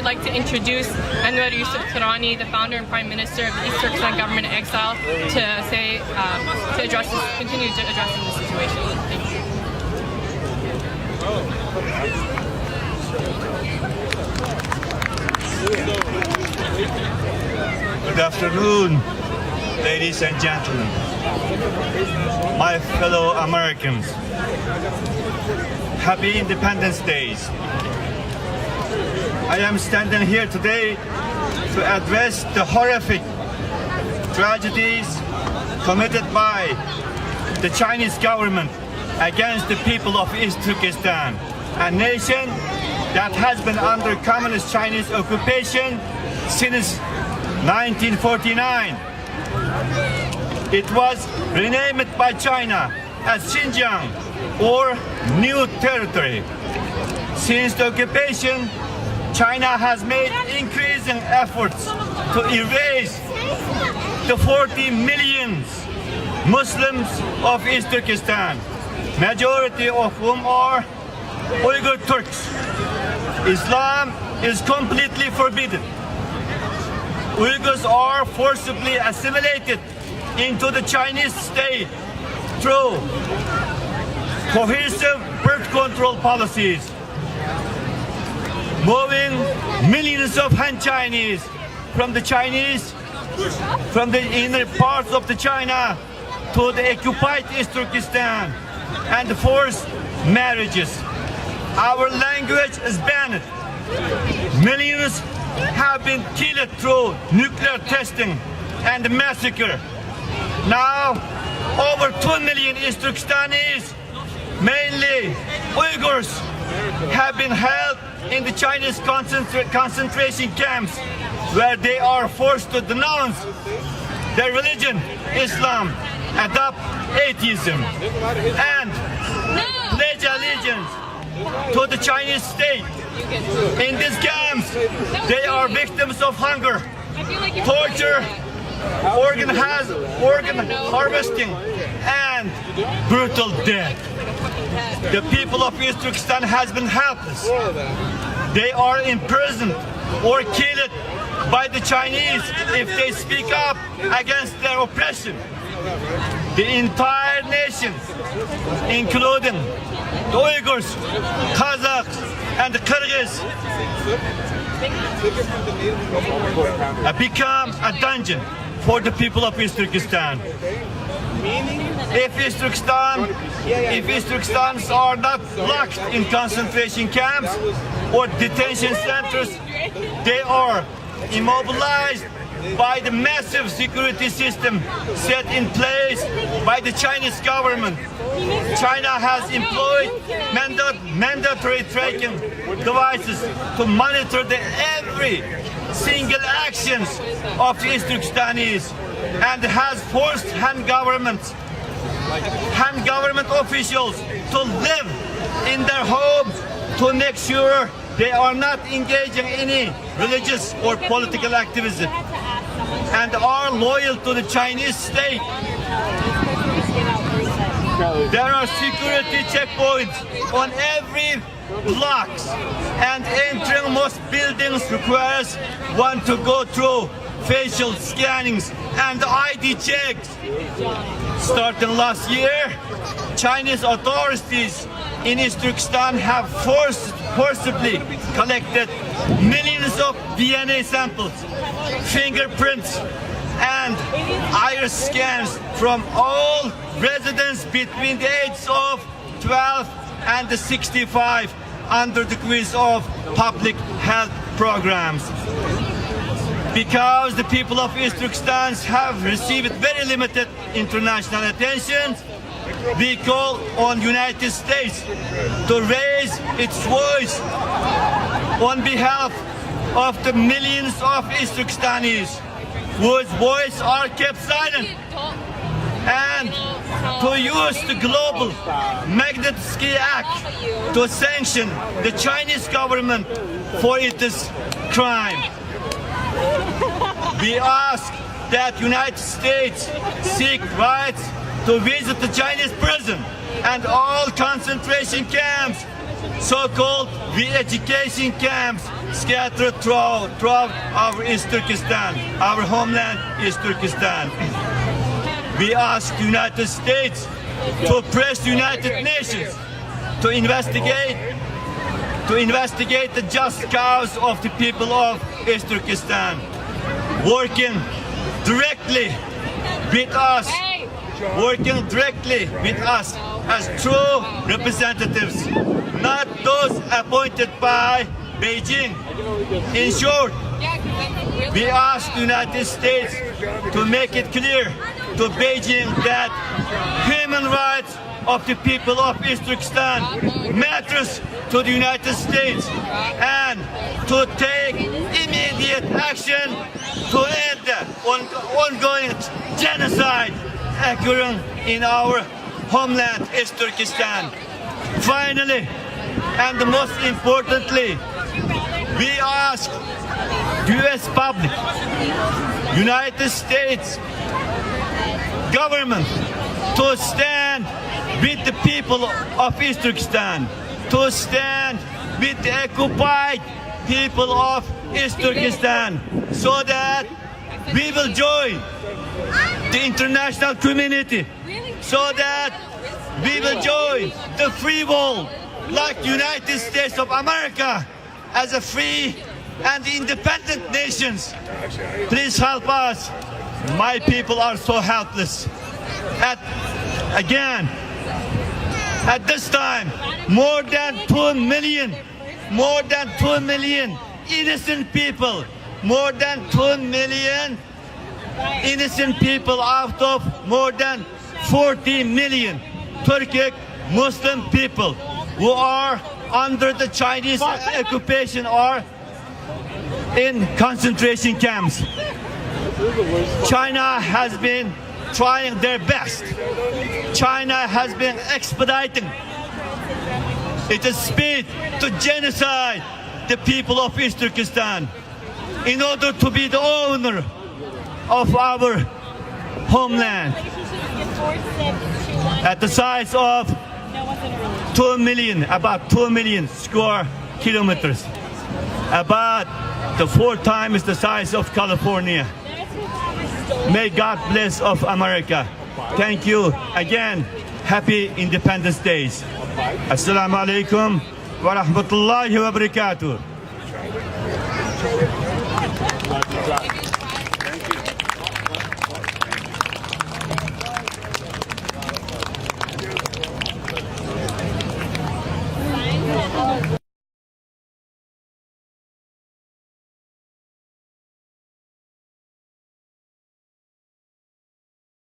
I'd like to introduce Anwar Yusuf Turani, the founder and Prime Minister of the East Turkistan government in exile, to address this, continue to addressing the situation. Thank you. Good afternoon, ladies and gentlemen, my fellow Americans. Happy Independence Day. I am standing here today to address the horrific tragedies committed by the Chinese government against the people of East Turkistan, a nation that has been under communist Chinese occupation since 1949. It was renamed by China as Xinjiang, or New Territory. Since the occupation, China has made increasing efforts to erase the 40 million Muslims of East Turkestan, majority of whom are Uyghur Turks. Islam is completely forbidden. Uyghurs are forcibly assimilated into the Chinese state through cohesive birth control policies, moving millions of Han Chinese from the inner parts of the China to the occupied East Turkestan, and forced marriages. Our language is banned. Millions have been killed through nuclear testing and massacre. Now, over 2 million East Turkistanis, mainly Uyghurs, have been held in the Chinese concentration camps, where they are forced to denounce their religion, Islam, adopt atheism, and pledge allegiance to the Chinese state. In these camps, they are victims of hunger, torture, organ harvesting, and brutal death. The people of East Turkestan has been helpless. They are imprisoned or killed by the Chinese if they speak up against their oppression. The entire nation, including the Uyghurs, Kazakhs, and the Kyrgyz, become a dungeon for the people of East Turkestan. If East Turkestans are not locked in concentration camps or detention centers, they are immobilized by the massive security system set in place by the Chinese government. China has employed mandatory tracking devices to monitor every single actions of the East Turkestanis, and has forced Han government officials to live in their homes to make sure they are not engaging in any religious or political activism, and are loyal to the Chinese state. There are security checkpoints on every blocks, and entering most buildings requires one to go through facial scannings and ID checks. Starting last year, Chinese authorities in East Turkestan have forcibly collected millions of DNA samples, fingerprints, and iris scans from all residents between the ages of 12 and 65 under the guise of public health programs. Because the people of East Turkestan have received very limited international attention, we call on United States to raise its voice on behalf of the millions of East Turkestanis whose voices are kept silent, and to use the Global Magnitsky Act to sanction the Chinese government for its crime. We ask that United States seek rights to visit the Chinese prison and all concentration camps, so-called re-education camps, scattered throughout our East Turkistan, our homeland, East Turkistan. We ask the United States to press the United Nations to investigate the just cause of the people of East Turkestan, working directly with us as true representatives, not those appointed by Beijing. In short, we ask the United States to make it clear to Beijing that human rights of the people of East Turkestan matters to the United States, and to take immediate action to end the ongoing genocide occurring in our homeland, East Turkestan. Finally, and most importantly, we ask the U.S. public, United States government to stand with the people of East Turkestan, to stand with the occupied people of East Turkestan, so that we will join the international community, so that we will join the free world like United States of America as a free and independent nations. Please help us. My people are so helpless. At this time, more than 2 million innocent people, more than 2 million innocent people out of more than 40 million Turkic Muslim people who are under the Chinese occupation or in concentration camps. China has been trying their best. China has been expediting its speed to genocide the people of East Turkestan in order to be the owner of our homeland at the size of 2 million, about 2 million square kilometers, about the 4 times the size of California. May God bless of America. Thank you again. Happy Independence Days. Assalamu alaikum wa rahmatullahi wa barakatuh.